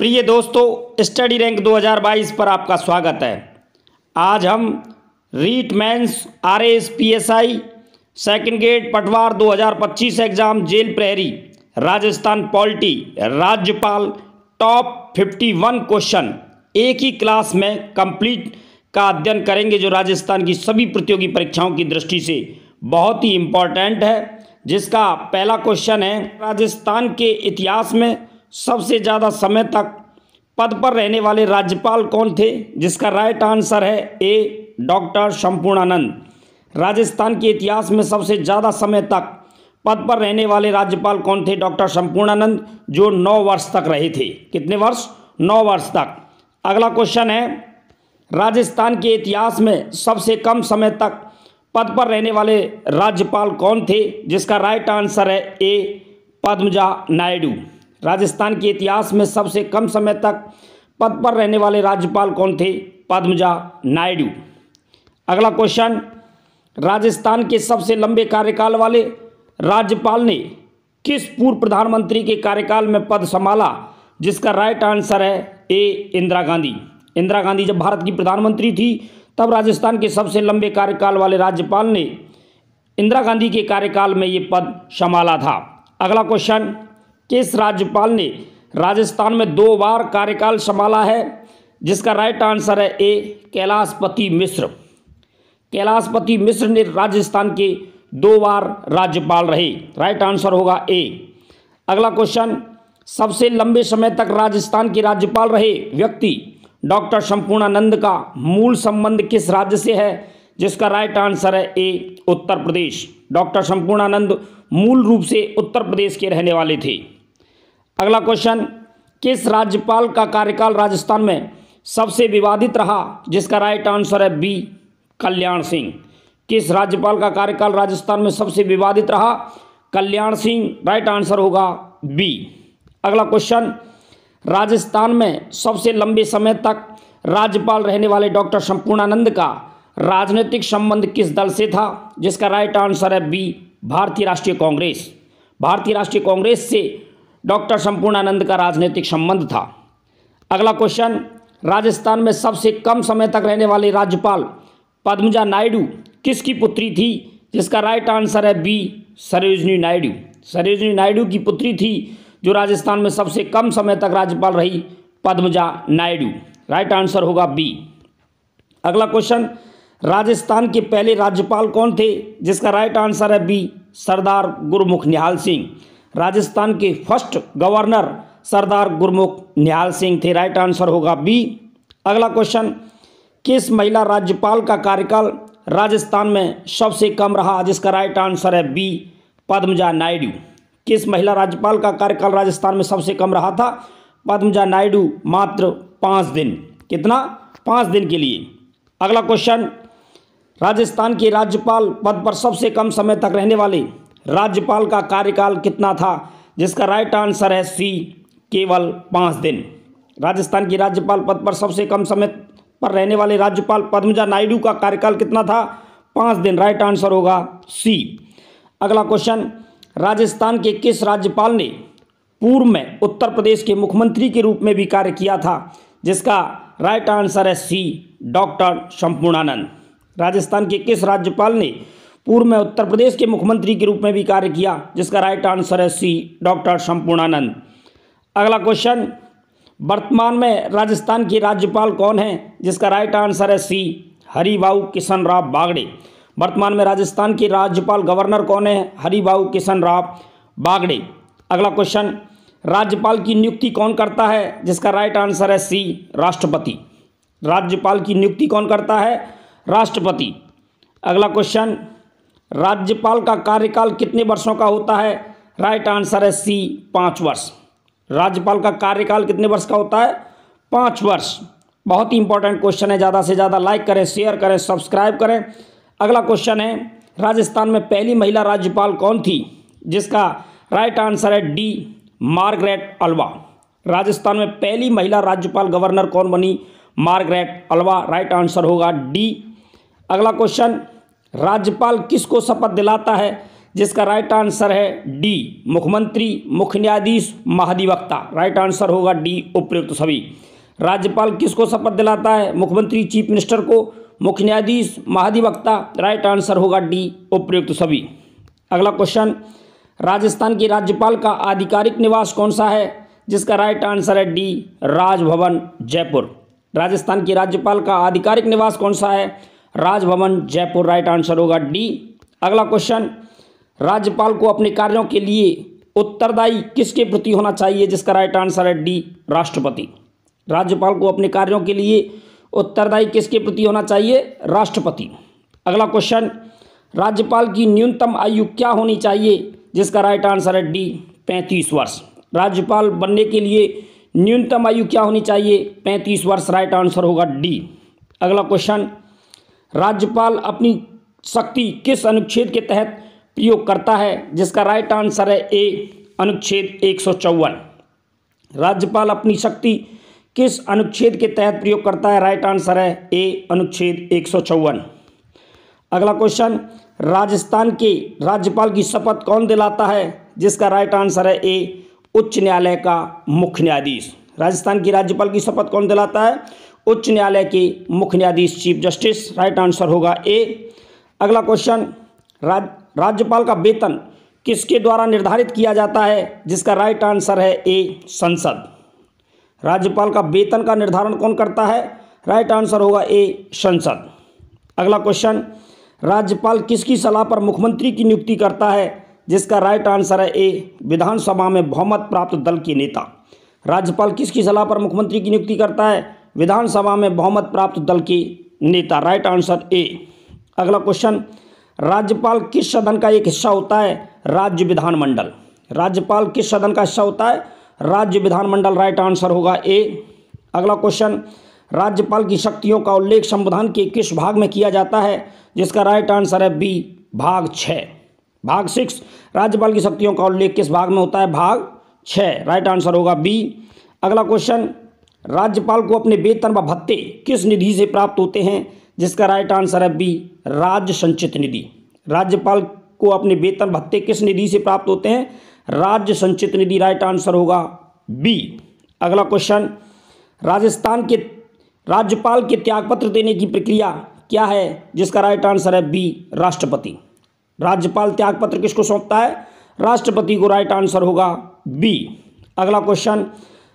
प्रिय दोस्तों, study rank 2022 पर आपका स्वागत है। आज हम REET mains RAS PSI second grade पटवार 2025 एग्जाम जेल प्रहरी राजस्थान पॉलिटी राज्यपाल टॉप 51 क्वेश्चन एक ही क्लास में कंप्लीट का अध्ययन करेंगे, जो राजस्थान की सभी प्रतियोगी परीक्षाओं की दृष्टि से बहुत ही इम्पोर्टेंट है। जिसका पहला क्वेश्चन है, राजस्थान के इतिहास में सबसे ज़्यादा समय तक पद पर रहने वाले राज्यपाल कौन थे? जिसका राइट आंसर है ए डॉक्टर संपूर्णानंद। राजस्थान के इतिहास में सबसे ज़्यादा समय तक पद पर रहने वाले राज्यपाल कौन थे? डॉक्टर संपूर्णानंद, जो 9 वर्ष तक रहे थे। कितने वर्ष? 9 वर्ष तक। अगला क्वेश्चन है, राजस्थान के इतिहास में सबसे कम समय तक पद पर रहने वाले राज्यपाल कौन थे? जिसका राइट आंसर है ए पद्मजा नायडू। राजस्थान के इतिहास में सबसे कम समय तक पद पर रहने वाले राज्यपाल कौन थे? पद्मजा नायडू। अगला क्वेश्चन, राजस्थान के सबसे लंबे कार्यकाल वाले राज्यपाल ने किस पूर्व प्रधानमंत्री के कार्यकाल में पद संभाला? जिसका राइट आंसर है ए इंदिरा गांधी। इंदिरा गांधी जब भारत की प्रधानमंत्री थी तब राजस्थान के सबसे लंबे कार्यकाल वाले राज्यपाल ने इंदिरा गांधी के कार्यकाल में ये पद संभाला था। अगला क्वेश्चन, किस राज्यपाल ने राजस्थान में 2 बार कार्यकाल संभाला है? जिसका राइट आंसर है ए कैलाशपति मिश्र। कैलाशपति मिश्र ने राजस्थान के 2 बार राज्यपाल रहे। राइट आंसर होगा ए। अगला क्वेश्चन, सबसे लंबे समय तक राजस्थान के राज्यपाल रहे व्यक्ति डॉक्टर संपूर्णानंद का मूल संबंध किस राज्य से है? जिसका राइट आंसर है ए उत्तर प्रदेश। डॉक्टर संपूर्णानंद मूल रूप से उत्तर प्रदेश के रहने वाले थे। अगला क्वेश्चन, किस राज्यपाल का कार्यकाल राजस्थान में सबसे विवादित रहा? जिसका राइट आंसर है बी कल्याण सिंह। किस राज्यपाल का कार्यकाल राजस्थान में सबसे विवादित रहा? कल्याण सिंह। राइट आंसर होगा बी। अगला क्वेश्चन, राजस्थान में सबसे लंबे समय तक राज्यपाल रहने वाले डॉक्टर संपूर्णानंद का राजनीतिक संबंध किस दल से था? जिसका राइट आंसर है बी भारतीय राष्ट्रीय कांग्रेस। भारतीय राष्ट्रीय कांग्रेस से डॉक्टर संपूर्णानंद का राजनीतिक संबंध था। अगला क्वेश्चन, राजस्थान में सबसे कम समय तक रहने वाले राज्यपाल पद्मजा नायडू किसकी पुत्री थी? जिसका राइट आंसर है बी सरोजिनी नायडू। सरोजिनी नायडू की पुत्री थी जो राजस्थान में सबसे कम समय तक राज्यपाल रही, पद्मजा नायडू। राइट आंसर होगा बी। अगला क्वेश्चन, राजस्थान के पहले राज्यपाल कौन थे? जिसका राइट आंसर है बी सरदार गुरमुख निहाल सिंह। राजस्थान के फर्स्ट गवर्नर सरदार गुरमुख निहाल सिंह थे। राइट आंसर होगा बी। अगला क्वेश्चन, किस महिला राज्यपाल का कार्यकाल राजस्थान में सबसे कम रहा? जिसका राइट आंसर है बी पद्मजा नायडू। किस महिला राज्यपाल का कार्यकाल राजस्थान में सबसे कम रहा था? पद्मजा नायडू, मात्र 5 दिन। कितना? 5 दिन के लिए। अगला क्वेश्चन, राजस्थान के राज्यपाल पद पर सबसे कम समय तक रहने वाले राज्यपाल का कार्यकाल कितना था? जिसका राइट आंसर है सी केवल 5 दिन। राजस्थान की राज्यपाल पद पर सबसे कम समय पर रहने वाले राज्यपाल पद्मजा नायडू का कार्यकाल कितना था? 5 दिन। राइट आंसर होगा सी। अगला क्वेश्चन, राजस्थान के किस राज्यपाल ने पूर्व में उत्तर प्रदेश के मुख्यमंत्री के रूप में भी कार्य किया था? जिसका राइट आंसर है सी डॉक्टर संपूर्णानंद। राजस्थान के किस राज्यपाल ने पूर्व में उत्तर प्रदेश के मुख्यमंत्री के रूप में भी कार्य किया? जिसका राइट आंसर है सी डॉक्टर संपूर्णानंद। अगला क्वेश्चन, वर्तमान में राजस्थान के राज्यपाल कौन हैं? जिसका राइट आंसर है सी हरिभाऊ किशनराव बागड़े। वर्तमान में राजस्थान के राज्यपाल गवर्नर कौन है? हरिभाऊ किशनराव बागड़े। अगला क्वेश्चन, राज्यपाल की नियुक्ति कौन करता है? जिसका राइट आंसर है सी राष्ट्रपति। राज्यपाल की नियुक्ति कौन करता है? राष्ट्रपति। अगला क्वेश्चन, राज्यपाल का कार्यकाल कितने वर्षों का होता है? राइट आंसर है सी 5 वर्ष। राज्यपाल का कार्यकाल कितने वर्ष का होता है? 5 वर्ष। बहुत ही इंपॉर्टेंट क्वेश्चन है। ज़्यादा से ज़्यादा लाइक करें, शेयर करें, सब्सक्राइब करें। अगला क्वेश्चन है, राजस्थान में पहली महिला राज्यपाल कौन थी? जिसका राइट आंसर है डी मार्गरेट अल्वा। राजस्थान में पहली महिला राज्यपाल गवर्नर कौन बनी? Margaret Alva. राइट आंसर होगा डी। अगला क्वेश्चन, राज्यपाल किसको शपथ दिलाता है? जिसका राइट आंसर है डी, मुख्यमंत्री, मुख्य न्यायाधीश, महाधिवक्ता। राइट आंसर होगा डी, उपयुक्त सभी। राज्यपाल किसको शपथ दिलाता है? मुख्यमंत्री, चीफ मिनिस्टर को, मुख्य न्यायाधीश, महाधिवक्ता। राइट आंसर होगा डी, उपयुक्त सभी। अगला क्वेश्चन, राजस्थान के राज्यपाल का आधिकारिक निवास कौन सा है? जिसका राइट आंसर है डी, राजभवन, जयपुर। राजस्थान के राज्यपाल का आधिकारिक निवास कौन सा है? राजभवन, जयपुर। राइट आंसर होगा डी। अगला क्वेश्चन, राज्यपाल को अपने कार्यों के लिए उत्तरदायी किसके प्रति होना चाहिए? जिसका राइट आंसर है डी, राष्ट्रपति। राज्यपाल को अपने कार्यों के लिए उत्तरदायी किसके प्रति होना चाहिए? राष्ट्रपति। अगला क्वेश्चन, राज्यपाल की न्यूनतम आयु क्या होनी चाहिए? जिसका राइट आंसर है डी, 35 वर्ष। राज्यपाल बनने के लिए न्यूनतम आयु क्या होनी चाहिए? 35 वर्ष। राइट आंसर होगा डी। अगला क्वेश्चन, राज्यपाल अपनी शक्ति किस अनुच्छेद के तहत प्रयोग करता है? जिसका राइट आंसर है ए, अनुच्छेद 154। राज्यपाल अपनी शक्ति किस अनुच्छेद के तहत प्रयोग करता है? राइट आंसर है ए, अनुच्छेद 154। अगला क्वेश्चन, राजस्थान के राज्यपाल की शपथ कौन दिलाता है? जिसका राइट आंसर है ए, उच्च न्यायालय का मुख्य न्यायाधीश। राजस्थान की राज्यपाल की शपथ कौन दिलाता है? उच्च न्यायालय के मुख्य न्यायाधीश, चीफ जस्टिस। राइट आंसर होगा ए। अगला क्वेश्चन, राज्यपाल का वेतन किसके द्वारा निर्धारित किया जाता है? जिसका राइट आंसर है ए, संसद। राज्यपाल का वेतन का निर्धारण कौन करता है? राइट आंसर होगा ए, संसद। अगला क्वेश्चन, राज्यपाल किसकी सलाह पर मुख्यमंत्री की नियुक्ति करता है? जिसका राइट आंसर है ए, विधानसभा में बहुमत प्राप्त दल के नेता। राज्यपाल किसकी सलाह पर मुख्यमंत्री की नियुक्ति करता है? विधानसभा में बहुमत प्राप्त दल के नेता। Right answer A. अगला क्वेश्चन, राज्यपाल किस सदन का एक हिस्सा होता है? राज्य विधानमंडल। राज्यपाल किस सदन का हिस्सा होता है? राज्य विधानमंडल। राइट आंसर होगा ए। अगला क्वेश्चन, राज्यपाल की शक्तियों का उल्लेख संविधान के किस भाग में किया जाता है? जिसका राइट आंसर है बी, भाग 6। भाग 6 राज्यपाल की शक्तियों का उल्लेख किस भाग में होता है? भाग 6। राइट आंसर होगा बी। अगला क्वेश्चन, राज्यपाल को अपने वेतन व भत्ते किस निधि से प्राप्त होते हैं? जिसका राइट आंसर है बी, राज्य संचित निधि। राज्यपाल को अपने वेतन भत्ते किस निधि से प्राप्त होते हैं? राज्य संचित निधि। राइट आंसर होगा बी। अगला क्वेश्चन, राजस्थान के राज्यपाल के त्यागपत्र देने की प्रक्रिया क्या है? जिसका राइट आंसर है बी, राष्ट्रपति। राज्यपाल त्यागपत्र किसको सौंपता है? राष्ट्रपति को। राइट आंसर होगा बी। अगला क्वेश्चन,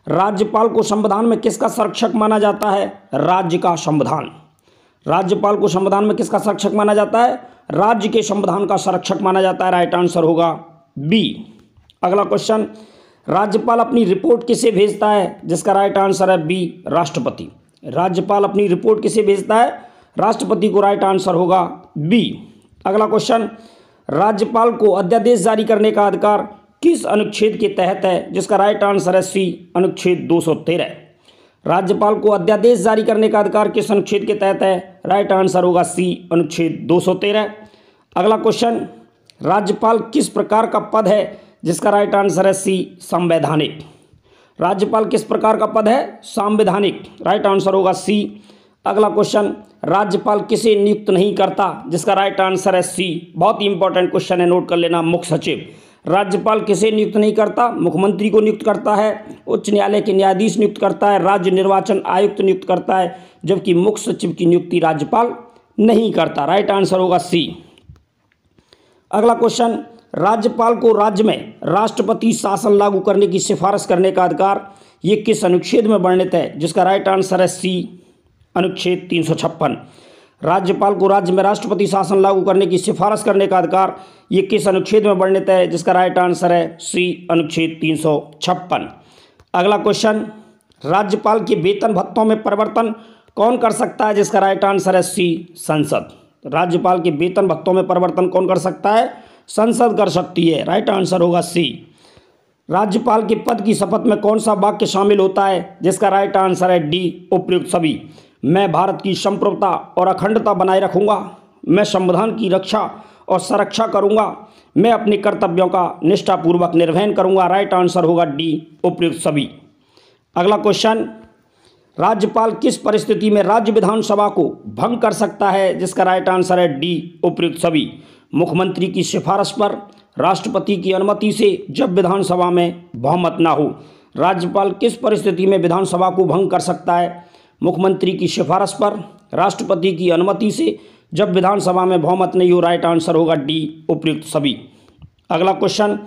राज्यपाल को संविधान में किसका संरक्षक माना जाता है? राज्य का संविधान। राज्यपाल को संविधान में किसका संरक्षक माना जाता है? राज्य के संविधान का संरक्षक माना जाता है। राइट आंसर होगा बी। अगला क्वेश्चन, राज्यपाल अपनी रिपोर्ट किसे भेजता है? जिसका राइट आंसर है बी, राष्ट्रपति। राज्यपाल अपनी रिपोर्ट किसे भेजता है? राष्ट्रपति को। राइट आंसर होगा बी। अगला क्वेश्चन, राज्यपाल को अध्यादेश जारी करने का अधिकार किस अनुच्छेद के तहत है? जिसका राइट आंसर है सी, अनुच्छेद 213। राज्यपाल को अध्यादेश जारी करने का अधिकार किस अनुच्छेद के तहत है? राइट आंसर होगा सी, अनुच्छेद 213। अगला क्वेश्चन, राज्यपाल किस प्रकार का पद है? जिसका राइट आंसर है सी, संवैधानिक। राज्यपाल किस प्रकार का पद है? संवैधानिक। राइट आंसर होगा सी। अगला क्वेश्चन, राज्यपाल किसे नियुक्त नहीं करता? जिसका राइट आंसर है सी। बहुत ही इंपॉर्टेंट क्वेश्चन है, नोट कर लेना। मुख्य सचिव। राज्यपाल किसे नियुक्त नहीं करता? मुख्यमंत्री को नियुक्त करता है, उच्च न्यायालय के न्यायाधीश नियुक्त करता है, राज्य निर्वाचन आयुक्त नियुक्त करता है, जबकि मुख्य सचिव की नियुक्ति राज्यपाल नहीं करता। राइट आंसर होगा सी। अगला क्वेश्चन, राज्यपाल को राज्य में राष्ट्रपति शासन लागू करने की सिफारिश करने का अधिकार ये किस अनुच्छेद में वर्णित है? जिसका राइट आंसर है सी, अनुच्छेद 356। राज्यपाल को राज्य में राष्ट्रपति शासन लागू करने की सिफारिश करने का अधिकार ये किस अनुच्छेद में वर्णित है? जिसका राइट आंसर है सी, अनुच्छेद 356। अगला क्वेश्चन, राज्यपाल के वेतन भत्तों में परिवर्तन कौन कर सकता है? जिसका राइट आंसर है सी, संसद। राज्यपाल के वेतन भत्तों में परिवर्तन कौन कर सकता है? संसद कर सकती है। राइट आंसर होगा सी। राज्यपाल के पद की शपथ में कौन सा वाक्य शामिल होता है? जिसका राइट आंसर है डी, उपयुक्त सभी। मैं भारत की संप्रभुता और अखंडता बनाए रखूंगा, मैं संविधान की रक्षा और संरक्षा करूंगा, मैं अपने कर्तव्यों का निष्ठापूर्वक निर्वहन करूंगा। राइट आंसर होगा डी, उपयुक्त सभी। अगला क्वेश्चन, राज्यपाल किस परिस्थिति में राज्य विधानसभा को भंग कर सकता है? जिसका राइट आंसर है डी, उपयुक्त सभी। मुख्यमंत्री की सिफारिश पर, राष्ट्रपति की अनुमति से, जब विधानसभा में बहुमत ना हो। राज्यपाल किस परिस्थिति में विधानसभा को भंग कर सकता है? मुख्यमंत्री की सिफारिश पर, राष्ट्रपति की अनुमति से, जब विधानसभा में बहुमत नहीं हो। राइट आंसर होगा डी, उपयुक्त सभी। अगला क्वेश्चन,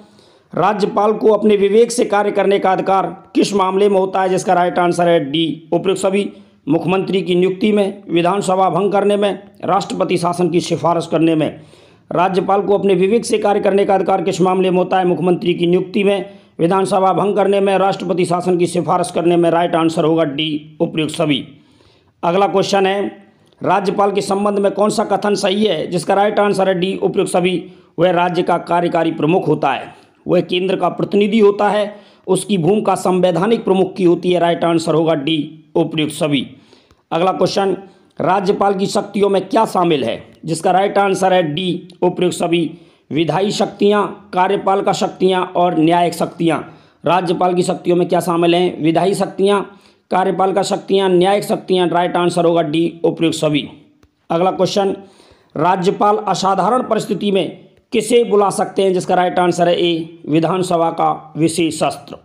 राज्यपाल को अपने विवेक से कार्य करने का अधिकार किस मामले में होता है? जिसका राइट आंसर है डी, उपयुक्त सभी। मुख्यमंत्री की नियुक्ति में, विधानसभा भंग करने में, राष्ट्रपति शासन की सिफारिश करने में। राज्यपाल को अपने विवेक से कार्य करने का अधिकार किस मामले में होता है? मुख्यमंत्री की नियुक्ति में, विधानसभा भंग करने में, राष्ट्रपति शासन की सिफारिश करने में। राइट आंसर होगा डी, उपयुक्त सभी। अगला क्वेश्चन है, राज्यपाल के संबंध में कौन सा कथन सही है? जिसका राइट आंसर है डी, उपयुक्त सभी। वह राज्य का कार्यकारी प्रमुख होता है, वह केंद्र का प्रतिनिधि होता है, उसकी भूमिका संवैधानिक प्रमुख की होती है। राइट आंसर होगा डी, उपयुक्त सभी। अगला क्वेश्चन, राज्यपाल की शक्तियों में क्या शामिल है? जिसका राइट आंसर है डी, उपयुक्त सभी। विधायी शक्तियां, कार्यपालिका शक्तियां और न्यायिक शक्तियां। राज्यपाल की शक्तियों में क्या शामिल हैं? विधायी शक्तियां, कार्यपालिका शक्तियां, न्यायिक शक्तियां। राइट आंसर होगा डी, उपयुक्त सभी। अगला क्वेश्चन, राज्यपाल असाधारण परिस्थिति में किसे बुला सकते हैं? जिसका राइट आंसर है ए, विधानसभा का विशेष सत्र।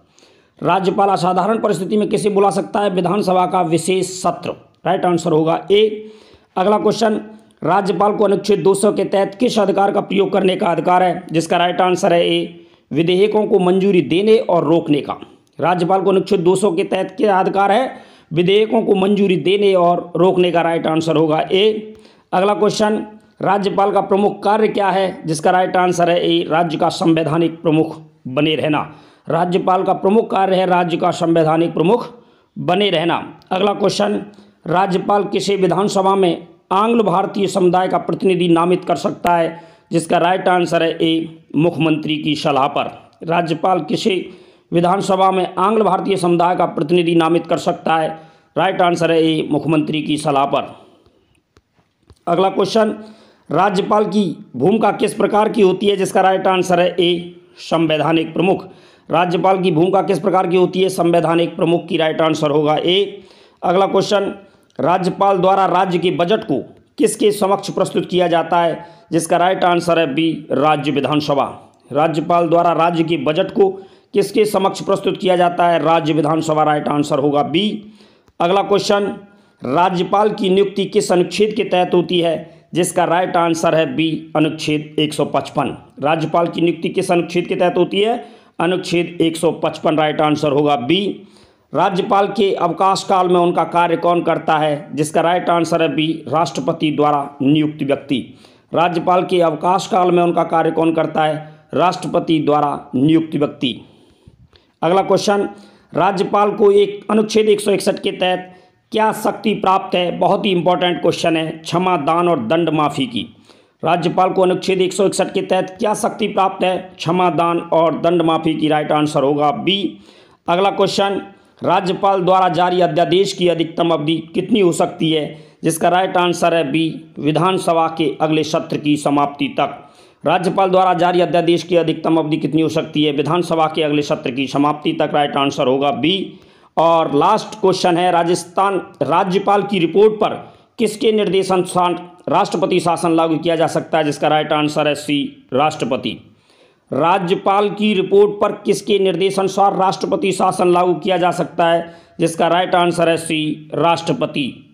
राज्यपाल असाधारण परिस्थिति में किसे बुला सकता है? विधानसभा का विशेष सत्र। राइट आंसर होगा ए। अगला क्वेश्चन, राज्यपाल को अनुच्छेद 200 के तहत किस अधिकार का प्रयोग करने का अधिकार है? जिसका राइट आंसर है ए, विधेयकों को मंजूरी देने और रोकने का। राज्यपाल को अनुच्छेद 200 के तहत क्या अधिकार है? विधेयकों को मंजूरी देने और रोकने का। राइट आंसर होगा ए। अगला क्वेश्चन, राज्यपाल का प्रमुख कार्य क्या है? जिसका राइट आंसर है ए, राज्य का संवैधानिक प्रमुख बने रहना। राज्यपाल का प्रमुख कार्य है राज्य का संवैधानिक प्रमुख बने रहना। अगला क्वेश्चन, राज्यपाल किसी विधानसभा में आंग्ल भारतीय समुदाय का प्रतिनिधि नामित कर सकता है? जिसका राइट आंसर है ए, मुख्यमंत्री की सलाह पर। राज्यपाल किसी विधानसभा में आंग्ल भारतीय समुदाय का प्रतिनिधि नामित कर सकता है? राइट आंसर है ए, मुख्यमंत्री की सलाह पर। अगला क्वेश्चन, राज्यपाल की भूमिका किस प्रकार की होती है? जिसका राइट आंसर है ए, संवैधानिक प्रमुख। राज्यपाल की भूमिका किस प्रकार की होती है? संवैधानिक प्रमुख की। राइट आंसर होगा ए। अगला क्वेश्चन, राज्यपाल द्वारा राज्य के बजट को किसके समक्ष प्रस्तुत किया जाता है? जिसका राइट आंसर है बी, राज्य विधानसभा। राज्यपाल द्वारा राज्य के बजट को किसके समक्ष प्रस्तुत किया जाता है? राज्य विधानसभा। राइट आंसर होगा बी। अगला क्वेश्चन, राज्यपाल की नियुक्ति किस अनुच्छेद के तहत होती है? जिसका राइट आंसर है बी, अनुच्छेद 155। राज्यपाल की नियुक्ति किस अनुच्छेद के तहत होती है? अनुच्छेद 155। राइट आंसर होगा बी। राज्यपाल के अवकाश काल में उनका कार्य कौन करता है? जिसका राइट आंसर है बी, राष्ट्रपति द्वारा नियुक्त व्यक्ति। राज्यपाल के अवकाश काल में उनका कार्य कौन करता है? राष्ट्रपति द्वारा नियुक्त व्यक्ति। अगला क्वेश्चन, राज्यपाल को एक अनुच्छेद 161 के तहत क्या शक्ति प्राप्त है? बहुत ही इंपॉर्टेंट क्वेश्चन है, क्षमा, दान और दंड माफी की। राज्यपाल को अनुच्छेद 161 के तहत क्या शक्ति प्राप्त है? क्षमा, दान और दंड माफी की। राइट आंसर होगा बी। अगला क्वेश्चन, राज्यपाल द्वारा जारी अध्यादेश की अधिकतम अवधि कितनी हो सकती है? जिसका राइट आंसर है बी, विधानसभा के अगले सत्र की समाप्ति तक। राज्यपाल द्वारा जारी अध्यादेश की अधिकतम अवधि कितनी हो सकती है? विधानसभा के अगले सत्र की समाप्ति तक। राइट आंसर होगा बी। और लास्ट क्वेश्चन है, राजस्थान राज्यपाल की रिपोर्ट पर किसके निर्देशानुसार राष्ट्रपति शासन लागू किया जा सकता है? जिसका राइट आंसर है सी, राष्ट्रपति। राज्यपाल की रिपोर्ट पर किसके निर्देशानुसार राष्ट्रपति शासन लागू किया जा सकता है? जिसका राइट आंसर है सी, राष्ट्रपति।